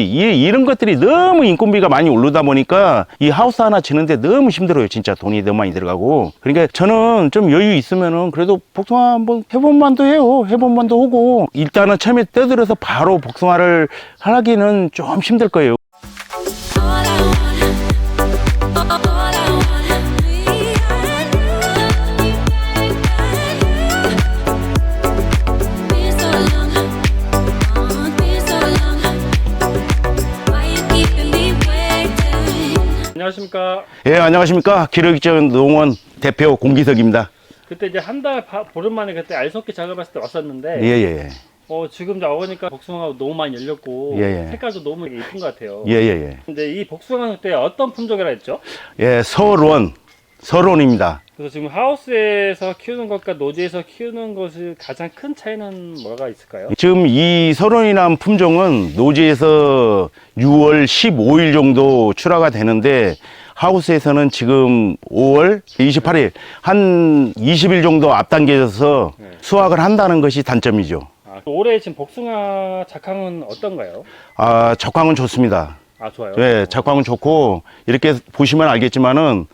이런 것들이 너무 인건비가 많이 오르다 보니까 이 하우스 하나 지는데 너무 힘들어요. 진짜 돈이 너무 많이 들어가고. 그러니까 저는 좀 여유 있으면은 그래도 복숭아 한번 해본 만도 해요. 해본 만도 하고. 일단은 처음에 떠들어서 바로 복숭아를 하기는 좀 힘들 거예요. 안녕하십니까. 예, 안녕하십니까. 기록익전 농원 대표 공기석입니다. 그때 이제 한 달 보름 만에 그때 알속기 작업했을 때 왔었는데, 예, 예, 지금 이제 와보니까 복숭아가 너무 많이 열렸고, 예, 예. 색깔도 너무 예쁜 것 같아요. 예, 예, 예. 근데 이 복숭아는 그때 어떤 품종이라 했죠? 예, 설원입니다. 그래서 지금 하우스에서 키우는 것과 노지에서 키우는 것의 가장 큰 차이는 뭐가 있을까요? 지금 이 설원이라는 품종은 노지에서 6월 15일 정도 출하가 되는데 하우스에서는 지금 5월 28일 한 20일 정도 앞당겨져서 네. 수확을 한다는 것이 단점이죠. 올해 지금 복숭아 작황은 어떤가요? 아, 적황은 좋습니다. 좋아요. 네, 작황은 좋고 이렇게 보시면 알겠지만은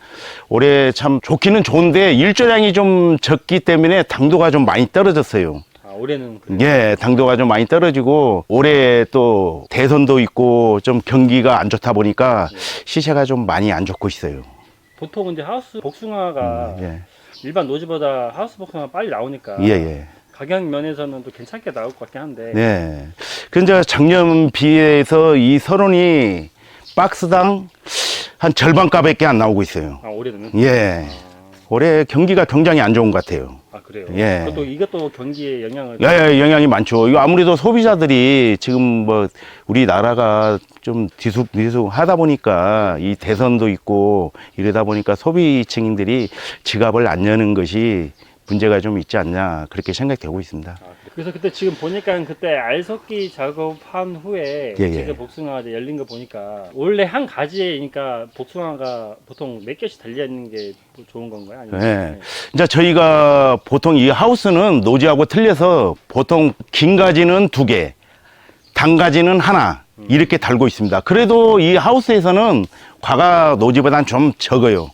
올해 참 좋기는 좋은데 일조량이 좀 적기 때문에 당도가 좀 많이 떨어졌어요. 올해는 그래요? 예, 당도가 좀 많이 떨어지고 올해 또 대선도 있고 좀 경기가 안 좋다 보니까 시세가 좀 많이 안 좋고 있어요. 보통 이제 하우스 복숭아가 예, 일반 노지보다 하우스 복숭아가 빨리 나오니까 예, 예. 가격 면에서는 또 괜찮게 나올 것 같긴 한데, 네. 근데 작년 비해서 이 설원이 박스당 한 절반 값밖에 안 나오고 있어요. 올해는? 예. 올해 경기가 굉장히 안 좋은 것 같아요. 그래요? 예. 이것도 경기에 영향을. 예, 영향이 많죠. 이거 아무래도 소비자들이 지금 뭐 우리나라가 좀 뒤숭하다 보니까 이 대선도 있고 이러다 보니까 소비층들이 지갑을 안 여는 것이 문제가 좀 있지 않냐 그렇게 생각되고 있습니다. 그래서 그때 지금 보니까 그때 알속기 작업한 후에 예, 예. 제가 복숭아가 이제 열린 거 보니까 원래 한 가지니까 복숭아가 보통 몇 개씩 달려 있는 게 좋은 건가요? 아니면 네. 이제 저희가 보통 이 하우스는 노지하고 틀려서 보통 긴 가지는 2개, 단 가지는 하나 이렇게 달고 있습니다. 그래도 이 하우스에서는 과가 노지보다는 좀 적어요.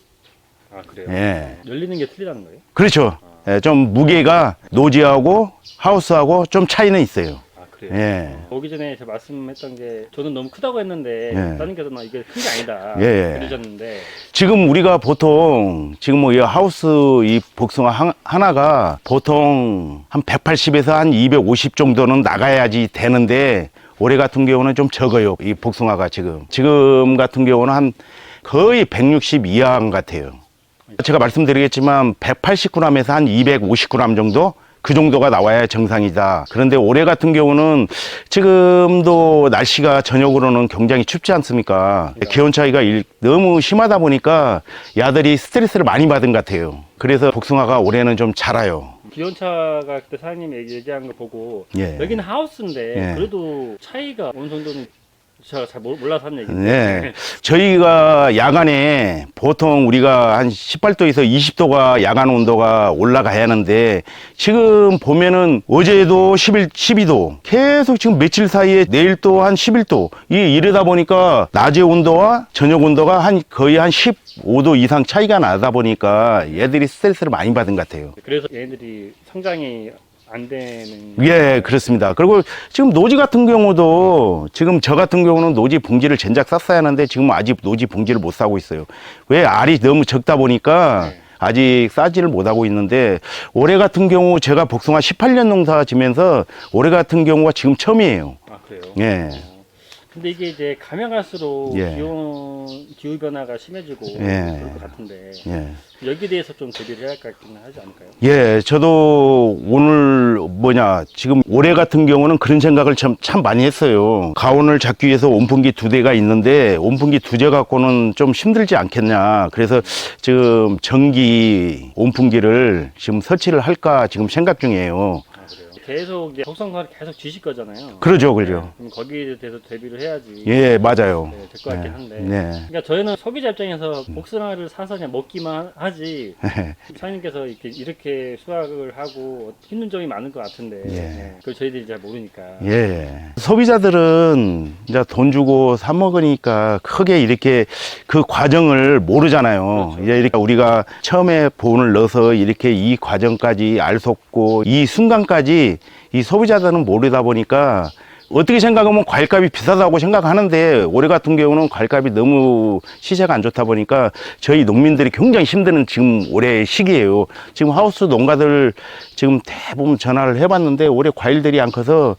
그래요? 예. 열리는 게 틀리다는 거예요? 그렇죠. 예, 좀 무게가 노지하고 하우스하고 좀 차이는 있어요. 그래요? 예. 오기 전에 제가 말씀했던 게 저는 너무 크다고 했는데 예. 따님께서 이게 큰 게 아니다 예. 그러셨는데, 지금 우리가 보통 지금 뭐 이 하우스 이 복숭아 하나가 보통 한 180에서 한 250 정도는 나가야지 되는데 올해 같은 경우는 좀 적어요. 이 복숭아가 지금 같은 경우는 한 거의 160 이하인 것 같아요. 제가 말씀드리겠지만 180g에서 한 250g 정도 그 정도가 나와야 정상이다. 그런데 올해 같은 경우는 지금도 날씨가 저녁으로는 굉장히 춥지 않습니까? 기온 차이가 너무 심하다 보니까 야들이 스트레스를 많이 받은 것 같아요. 그래서 복숭아가 올해는 좀 자라요. 기온차가 그때 사장님이 얘기한 거 보고 예. 여기는 하우스인데 예. 그래도 차이가 어느 정도는 제가 잘 몰라서 한 얘기인데, 네. 저희가 야간에 보통 우리가 한 18도에서 20도가 야간 온도가 올라가야 하는데 지금 보면은 어제도 12도 계속 지금 며칠 사이에 내일 또 한 11도 이러다 보니까 낮의 온도와 저녁 온도가 거의 한 15도 이상 차이가 나다 보니까 얘들이 스트레스를 많이 받은 것 같아요. 그래서 얘네들이 성장이 안 되는. 예, 그렇습니다. 그리고 지금 노지 같은 경우도 지금 저 같은 경우는 노지 봉지를 젠작 쌌어야 하는데 지금 아직 노지 봉지를 못 싸고 있어요. 왜? 알이 너무 적다 보니까 아직 싸지를 못하고 있는데 올해 같은 경우 제가 복숭아 18년 농사 지면서 올해 같은 경우가 지금 처음이에요. 그래요? 예. 근데 이게 이제 가면 갈수록 예. 기후 변화가 심해지고 예. 그럴 것 같은데, 예. 여기에 대해서 좀 대비를 해야 할까는 하지 않을까요? 예, 저도 오늘 지금 올해 같은 경우는 그런 생각을 참 많이 했어요. 가온을 잡기 위해서 온풍기 2대가 있는데 온풍기 2대 갖고는 좀 힘들지 않겠냐. 그래서 지금 전기 온풍기를 지금 설치를 할까 지금 생각 중이에요. 계속 이제 복숭아를 계속 주실 거잖아요. 그러죠, 그러죠. 그럼 거기에 대해서 대비를 해야지. 예, 맞아요. 네, 될 것 같긴 한데. 네. 그러니까 저희는 소비자 입장에서 복숭아를 사서 그냥 먹기만 하지. 사장님께서 이렇게 수확을 하고 힘든 점이 많을 것 같은데. 예. 네, 그걸 저희들이 잘 모르니까. 예. 소비자들은 이제 돈 주고 사 먹으니까 크게 이렇게 그 과정을 모르잖아요. 그렇죠. 이제 이렇게 우리가 처음에 보온을 넣어서 이렇게 이 과정까지 알 솟고 이 순간까지 이 소비자들은 모르다 보니까 어떻게 생각하면 과일값이 비싸다고 생각하는데 올해 같은 경우는 과일값이 너무 시세가 안 좋다 보니까 저희 농민들이 굉장히 힘드는 지금 올해 시기예요. 지금 하우스 농가들 지금 대부분 전화를 해봤는데 올해 과일들이 안 커서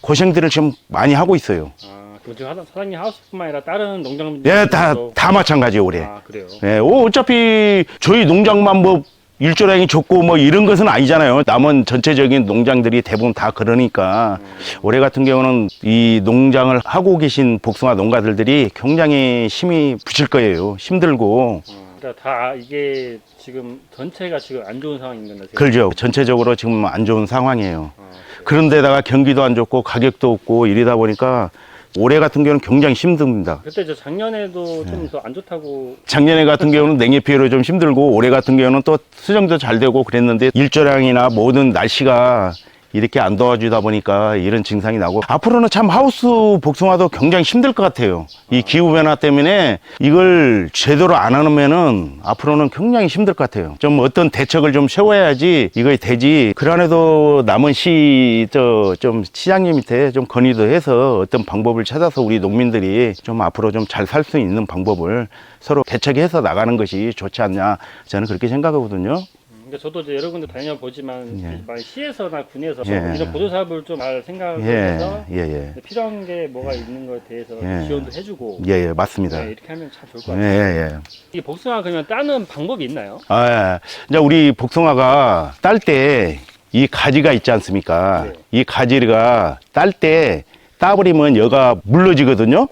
고생들을 지금 많이 하고 있어요. 아, 그럼 지금 사장님 하우스뿐만 아니라 다른 농장 예, 다 마찬가지예요, 올해. 아, 그래요. 예, 어차피 저희 농장만 뭐 일조량이 적고 뭐 이런 것은 아니잖아요. 남은 전체적인 농장들이 대부분 다 그러니까 올해 같은 경우는 이 농장을 하고 계신 복숭아 농가들이 굉장히 힘이 부실 거예요. 힘들고. 그러니까 다 이게 지금 전체가 지금 안 좋은 상황인 건가요? 그렇죠. 전체적으로 지금 안 좋은 상황이에요. 그래요? 그런데다가 경기도 안 좋고 가격도 없고 이러다 보니까 올해 같은 경우는 굉장히 힘듭니다. 그때 저 작년에도 네. 좀 더 안 좋다고. 작년에 같은 경우는 냉해 피해로 좀 힘들고 올해 같은 경우는 또 수정도 잘 되고 그랬는데 일조량이나 모든 날씨가 이렇게 안 도와주다 보니까 이런 증상이 나고 앞으로는 참 하우스 복숭아도 굉장히 힘들 것 같아요. 이 기후변화 때문에 이걸 제대로 안 하면은 앞으로는 굉장히 힘들 것 같아요. 좀 어떤 대책을 좀 세워야지 이거 되지. 그러한에도 남은 좀 시장님한테 좀 건의도 해서 어떤 방법을 찾아서 우리 농민들이 좀 앞으로 좀 잘 살 수 있는 방법을 서로 개척해서 나가는 것이 좋지 않냐. 저는 그렇게 생각하거든요. 그러니까 저도 이제 여러 군데 다녀보지만 예. 많이 시에서나 군에서 예. 이런 보조 사업을 좀 잘 생각을 예, 해서 예, 예. 필요한 게 뭐가 있는 거에 대해서 예. 지원도 해주고 예, 예, 맞습니다. 네, 이렇게 하면 참 좋을 것 예, 같아요. 예. 이 복숭아 그러면 따는 방법이 있나요? 아, 예. 이제 우리 복숭아가 딸 때 이 가지가 있지 않습니까? 네. 이 가지가 딸 때 따버리면 여가 물러지거든요.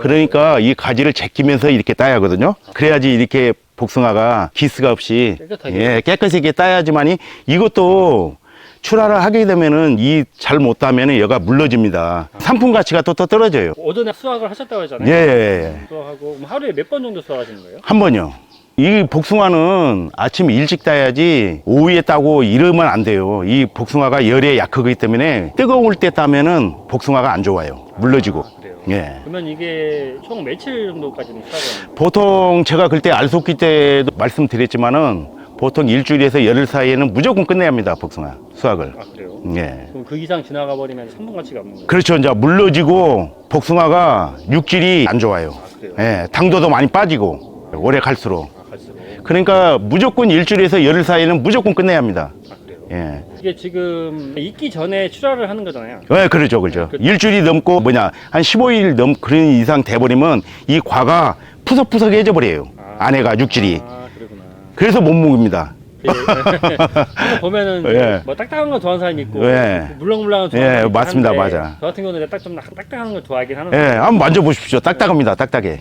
그러니까 이 가지를 제끼면서 이렇게 따야 하거든요. 그래야지 이렇게 복숭아가 기스가 없이 깨끗하게. 예, 깨끗하게 따야지만이 이것도 출하를 하게 되면은 이 잘 못 따면은 여가 물러집니다. 상품 가치가 또 떨어져요. 오전에 수확을 하셨다고 하잖아요. 예, 예, 예. 수확하고 그럼 하루에 몇 번 정도 수확하시는 거예요? 한 번요. 이 복숭아는 아침 일찍 따야지 오후에 따고 이러면 안 돼요. 이 복숭아가 열에 약하기 때문에 뜨거울 때 따면은 복숭아가 안 좋아요. 물러지고. 그래요. 예. 그러면 이게 총 며칠 정도까지는 수확을 하는 보통 제가 그때 알속기 때도 말씀드렸지만은 보통 일주일에서 열흘 사이에는 무조건 끝내야 합니다. 복숭아 수확을. 아, 그래요? 예. 그럼 그 이상 지나가 버리면 상품 가치가 없는 거예요? 그렇죠. 이제 물러지고 복숭아가 육질이 안 좋아요. 아, 그래요? 예. 당도도 많이 빠지고 오래 갈수록. 아, 갈수록. 그러니까 무조건 일주일에서 열흘 사이에는 무조건 끝내야 합니다. 아, 그래요? 예. 이게 지금 익기 전에 출하를 하는 거잖아요. 네, 그렇죠, 그렇죠. 일주일이 넘고 한 15일 그런 이상 돼버리면 이 과가 푸석푸석해져 버려요. 안에가 육질이. 아, 그러구나. 그래서 못 먹습니다. 예. 그래서 보면은 예. 뭐 딱딱한 거 좋아하는 사람이 있고 예. 물렁물렁한 거 좋아하는 예, 사람이 맞습니다, 있는데 맞아. 저 같은 경우는 좀 딱딱한 걸 좋아하긴 예, 하는데. 한번 만져보십시오. 딱딱합니다, 딱딱해.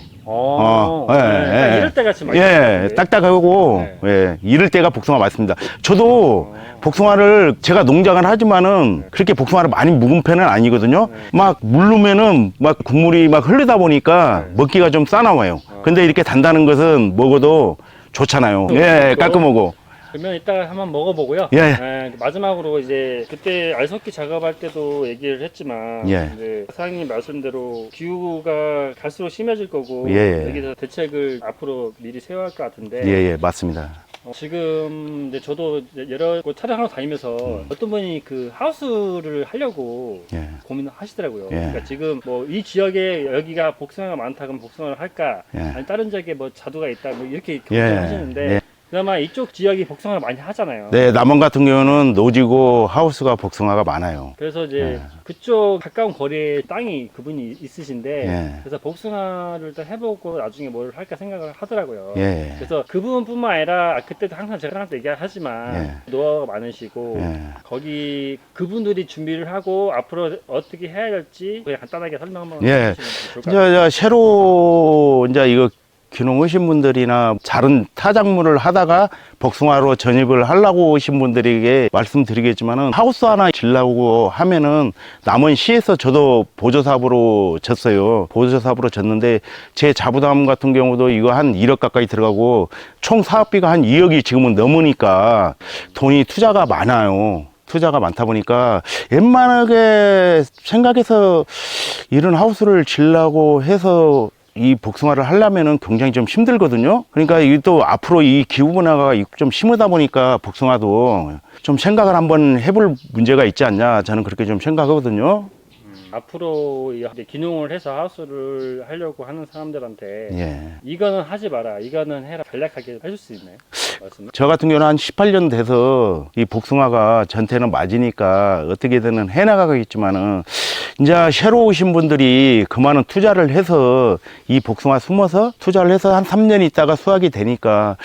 딱 이럴 때가 지금 예, 딱딱하고, 예, 이럴 때가 복숭아 맞습니다. 저도 복숭아를 제가 농장을 하지만은 그렇게 복숭아를 많이 묵은 편은 아니거든요. 막 물르면은 막 국물이 막 흐르다 보니까 먹기가 좀 싸나워요. 근데 이렇게 단단한 것은 먹어도 좋잖아요. 예, 깔끔하고. 그러면 이따가 한번 먹어보고요. 예. 예, 마지막으로 이제 그때 알속기 작업할 때도 얘기를 했지만 예. 이제 사장님 말씀대로 기후가 갈수록 심해질 거고 예, 예. 여기서 대책을 앞으로 미리 세워야 할 것 같은데 예, 예, 맞습니다. 지금 이제 저도 이제 여러 곳 촬영하러 다니면서 어떤 분이 그 하우스를 하려고 예. 고민을 하시더라고요. 예. 그러니까 지금 뭐 이 지역에 여기가 복숭아가 많다 그럼 복숭아를 할까? 예. 아니 다른 지역에 뭐 자두가 있다 뭐 이렇게 예. 걱정하시는데 예. 그나마 이쪽 지역이 복숭아를 많이 하잖아요. 네, 남원 같은 경우는 노지고 하우스가 복숭아가 많아요. 그래서 이제 예. 그쪽 가까운 거리에 땅이 그분이 있으신데 예. 그래서 복숭아를 일단 해보고 나중에 뭘 할까 생각을 하더라고요. 예. 그래서 그 부분뿐만 아니라 그때도 항상 제가 한테 얘기하지만 노하우가 많으시고 예. 거기 그분들이 준비를 하고 앞으로 어떻게 해야 될지 그냥 간단하게 설명 한번 예. 해주시면 좋을 것 같아요. 새로 이제 이거 귀농 오신 분들이나 다른 타작물을 하다가 복숭아로 전입을 하려고 오신 분들에게 말씀드리겠지만은 하우스 하나 지려고 하면은 남원 시에서 저도 보조사업으로 졌어요. 보조사업으로 졌는데 제 자부담 같은 경우도 이거 한 1억 가까이 들어가고 총 사업비가 한 2억이 지금은 넘으니까 돈이 투자가 많아요. 투자가 많다 보니까 웬만하게 생각해서 이런 하우스를 지려고 해서 이 복숭아를 하려면은 굉장히 좀 힘들거든요. 그러니까 이게 또 앞으로 이 기후변화가 좀 심하다 보니까 복숭아도 좀 생각을 한번 해볼 문제가 있지 않냐, 저는 그렇게 좀 생각하거든요. 앞으로 이제 귀농을 해서 하우스를 하려고 하는 사람들한테 예. 이거는 하지 마라, 이거는 해라, 간략하게 해줄 수 있나요? 말씀을? 저 같은 경우는 한 18년 돼서 이 복숭아가 전태는 맞으니까 어떻게든 해나가겠지만은 이제 새로 오신 분들이 그 많은 투자를 해서 이 복숭아 숨어서 투자를 해서 한 3년 있다가 수확이 되니까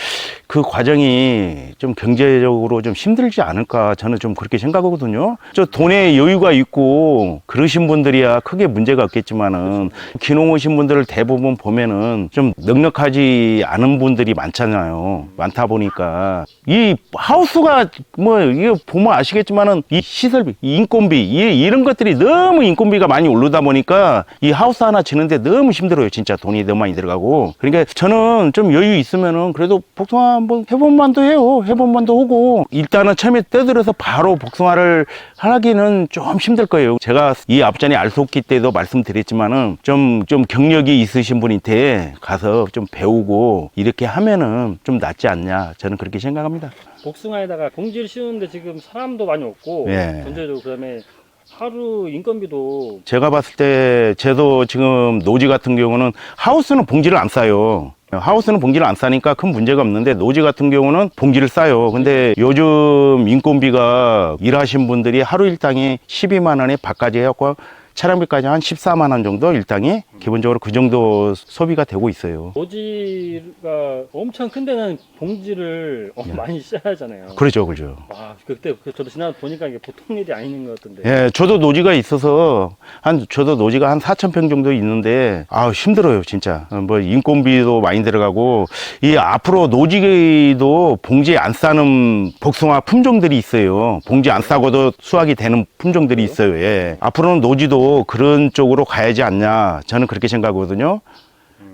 그 과정이 좀 경제적으로 좀 힘들지 않을까, 저는 좀 그렇게 생각하거든요. 저 돈에 여유가 있고 그러신 분들이야 크게 문제가 없겠지만은 귀농 오신 분들을 대부분 보면은 좀 넉넉하지 않은 분들이 많잖아요. 많다 보니까 이 하우스가 뭐 이거 보면 아시겠지만은 이 시설비, 이 인건비, 이런 것들이 너무 인건비가 많이 오르다 보니까 이 하우스 하나 지는데 너무 힘들어요. 진짜 돈이 너무 많이 들어가고. 그러니까 저는 좀 여유 있으면은 그래도 복숭아 한번 해본 만도 해요. 해본 만도 하고. 일단은 처음에 떠들어서 바로 복숭아를 하기는 좀 힘들 거예요. 제가 이 앞전에 알속기 때도 말씀드렸지만은 좀 경력이 있으신 분한테 가서 좀 배우고 이렇게 하면은 좀 낫지 않냐, 저는 그렇게 생각합니다. 복숭아에다가 봉지를 씌우는데 지금 사람도 많이 없고 예. 전체적으로 그다음에 하루 인건비도 제가 봤을 때 저도 지금 노지 같은 경우는 하우스는 봉지를 안 싸요. 하우스는 봉지를 안 싸니까 큰 문제가 없는데 노지 같은 경우는 봉지를 싸요. 근데 요즘 인건비가 일하신 분들이 하루 일당이 12만 원에 밥까지 해갖고 차량비까지 한 14만 원 정도 일당이 기본적으로 그 정도 소비가 되고 있어요. 노지가 엄청 큰 데는 봉지를 많이 써야 하잖아요. 그렇죠, 그렇죠. 와, 그때 저도 지나 보니까 이게 보통 일이 아닌 것 같던데. 예, 저도 노지가 있어서 저도 노지가 한 4,000평 정도 있는데 힘들어요, 진짜. 뭐 인건비도 많이 들어가고 이 앞으로 노지도 봉지 안 싸는 복숭아 품종들이 있어요. 봉지 안 싸고도 수확이 되는 품종들이 있어요. 예. 앞으로는 노지도 그런 쪽으로 가야지 않냐, 저는 그렇게 생각하거든요.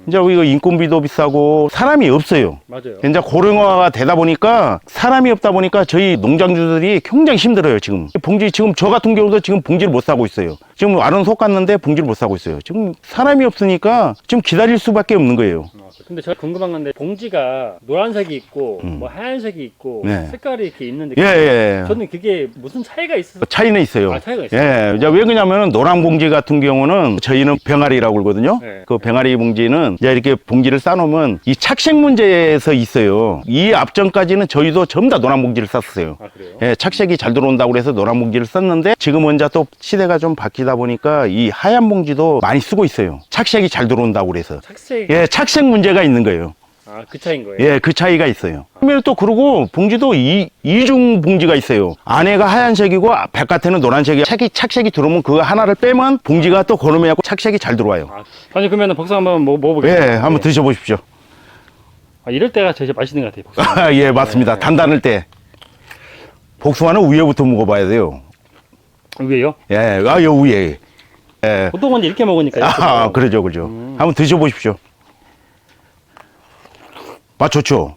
이제 이거 인건비도 비싸고 사람이 없어요. 맞아요. 이제 고령화가 되다 보니까 사람이 없다 보니까 저희 농장주들이 굉장히 힘들어요. 지금 봉지, 지금 저 같은 경우도 지금 봉지를 못 사고 있어요. 지금 아는 속 갔는데 봉지를 못 사고 있어요. 지금 사람이 없으니까 지금 기다릴 수밖에 없는 거예요. 근데 제가 궁금한 건데 봉지가 노란색이 있고 뭐 하얀색이 있고 네. 색깔이 이렇게 있는데 예. 저는 그게 무슨 차이가 있어서 차이는 있어요. 아, 차이가 있어요? 예. 이제 왜 그러냐면은 노란 봉지 같은 경우는 저희는 병아리라고 그러거든요. 네. 그 병아리 봉지는 이제 이렇게 봉지를 싸놓으면 이 착색 문제에서 있어요. 이 앞전까지는 저희도 전부 다 노란 봉지를 쌌어요. 아, 그래요? 예, 착색이 잘 들어온다고 그래서 노란 봉지를 썼는데 지금은 이제 또 시대가 좀 바뀌다 보니까 이 하얀 봉지도 많이 쓰고 있어요. 착색이 잘 들어온다고 그래서. 착색. 예, 착색 문제가 있는 거예요. 아, 그 차이인 거예요? 예, 그 차이가 있어요. 그러면 또 그러고 봉지도 이중 봉지가 있어요. 안에가 하얀색이고 바깥에는 노란색이 착색이 들어오면 그거 하나를 빼면 봉지가 또 그놈하고 착색이 잘 들어와요. 아, 아니 그러면 복숭아 한번 먹어보겠습니다. 예, 한번 드셔보십시오. 아, 이럴 때가 제일 맛있는 것 같아요. 복숭아. 아, 예, 맞습니다. 네. 단단할 때. 복숭아는 위에부터 먹어봐야 돼요. 위에요? 예, 요 위에. 예. 보통은 이렇게 먹으니까 이렇게 먹어요. 그러죠. 한번 드셔보십시오. 맛 좋죠?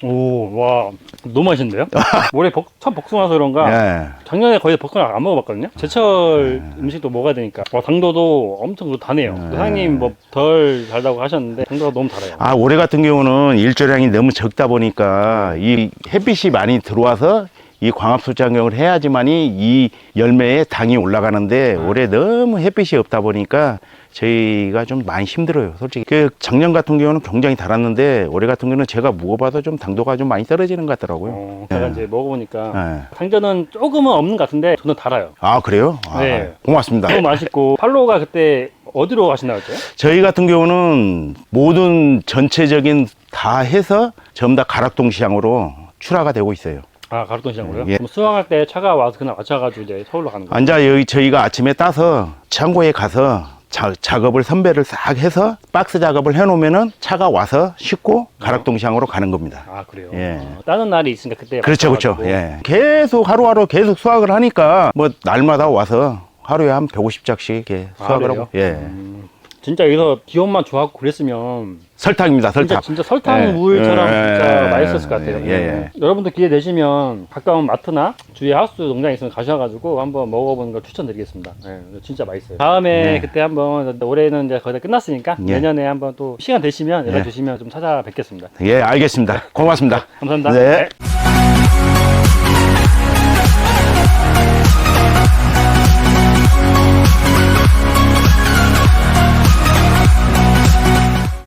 오, 와, 너무 맛있는데요? 올해 첫 복숭아서 그런가 예. 작년에 거의 복숭아 안 먹어봤거든요. 제철 음식도 먹어야 되니까. 와, 당도도 엄청 다네요. 사장님 뭐 덜 달다고 하셨는데 당도가 너무 달아요. 아, 올해 같은 경우는 일조량이 너무 적다 보니까 이 햇빛이 많이 들어와서 이 광합수 작용을 해야지만이 이 열매에 당이 올라가는데 올해 너무 햇빛이 없다 보니까 저희가 좀 많이 힘들어요, 솔직히. 그 작년 같은 경우는 굉장히 달았는데 올해 같은 경우는 제가 먹어봐도 좀 당도가 좀 많이 떨어지는 것 같더라고요. 제가 예. 이제 먹어보니까 예. 당전은 조금은 없는 것 같은데 저는 달아요. 아, 그래요? 아, 네. 고맙습니다. 너무 맛있고. 팔로우가 그때 어디로 가시나요? 저희 같은 경우는 모든 전체적인 다 해서 전부 다 가락동 시장으로 출하가 되고 있어요. 아, 가락동 시장으로요? 예. 그럼 수확할 때 차가 와서 그냥 맞춰가지고 이제 서울로 가는 거예요? 앉아 여기 저희가 아침에 따서 창고에 가서 작업을 선배를 싹 해서 박스 작업을 해놓으면은 차가 와서 싣고 가락동시장으로 가는 겁니다. 아 그래요? 예. 다른 날이 있으니까 그때 그렇죠, 그렇죠. 맞춰가지고. 예. 계속 하루하루 계속 수확을 하니까 뭐 날마다 와서 하루에 한 150장씩 이렇게 수확을 그래요? 하고. 예. 진짜 여기서 기온만 좋았고 그랬으면 설탕입니다, 설탕. 진짜 설탕 예. 우유처럼 예. 진짜 맛있었을 것 같아요. 예, 예. 여러분도 기회 되시면 가까운 마트나 주위에 하우스 농장 있으면 가셔가지고 한번 먹어보는 걸 추천드리겠습니다. 예, 진짜 맛있어요. 다음에 네. 그때 한번 올해는 이제 거의 다 끝났으니까 예. 내년에 한번 또 시간 되시면 연락 예. 주시면 좀 찾아뵙겠습니다. 예, 알겠습니다. 고맙습니다. 감사합니다. 네. 네.